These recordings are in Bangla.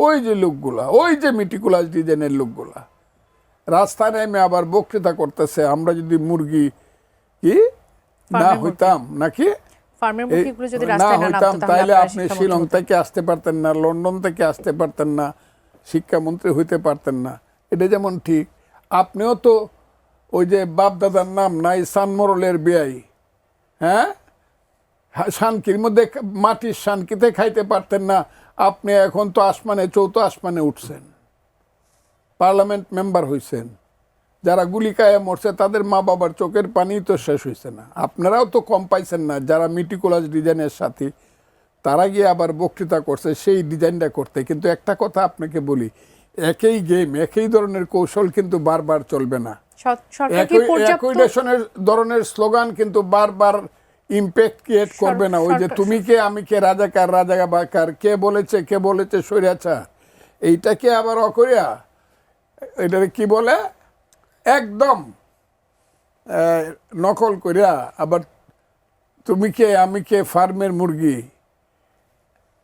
ওই যে লোকগুলা, ওই যে মেটিকুলাস ডিজাইনের লোকগুলা রাস্তায় নেমে আবার বক্তৃতা করতেছে আমরা যদি মুরগি কি না হইতাম নাকি না হইতাম তাইলে আপনি শিলং থেকে আসতে পারতেন না, লন্ডন থেকে আসতে পারতেন না, শিক্ষামন্ত্রী হইতে পারতেন না। এটা যেমন ঠিক আপনিও তো ওই যে বাপ দাদার নাম নাই সানমরলের বিয়াই, হ্যাঁ, শানকির মধ্যে মাটির শানকিতে খাইতে পারতেন না, আপনি এখন তো আসমানে চৌথ আসমানে উঠছেন, পার্লামেন্ট মেম্বার হইছেন। যারা গুলি খায় মরছে তাদের মা বাবার চোখের পানি তো শেষ হয়েছে না, আপনারাও তো কম পাইছেন না। যারা মেটিকুলাস ডিজাইনের সাথে তারা গিয়ে আবার বক্তৃতা করছে সেই ডিজাইনটা করতে। কিন্তু একটা কথা আপনাকে বলি, একই গেম একই ধরনের কৌশল কিন্তু বারবার চলবে না, একই ধরনের স্লোগান কিন্তু বারবার ইম্প্যাক্ট ক্রিয়েট করবে না। ওই যে তুমি কে আমি কে রাজাকার রাজাকার কে বলেছে স্বৈরাচার, এইটাকে আবার অকরিয়া এটাকে কি বলে একদম নকল করিয়া আবার তুমি কে আমি কে ফার্মের মুরগি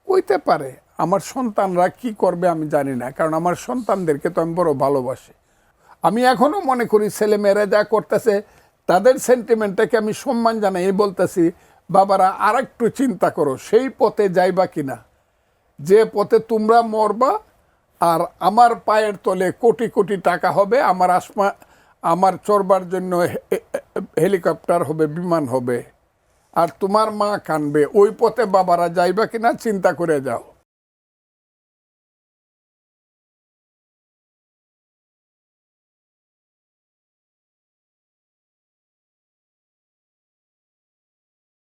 হইতে পারে। আমার সন্তানরা কি করবে আমি জানি না, কারণ আমার সন্তানদেরকে তো আমি বড় ভালোবাসি। আমি এখনো মনে করি ছেলেমেয়েরা যা করতেছে তাদের সেন্টিমেন্টটাকে আমি সম্মান জানাই, এই বলতেছি বাবারা আর একটু চিন্তা করো সেই পথে যাইবা কিনা, যে পথে তোমরা মরবা আর আমার পায়ের তলে কোটি কোটি টাকা হবে, আমার চড়বার জন্য হেলিকপ্টার হবে, বিমান হবে, আর তোমার মা কানবে। ওই পথে বাবারা যাইবা কিনা চিন্তা করে যাও।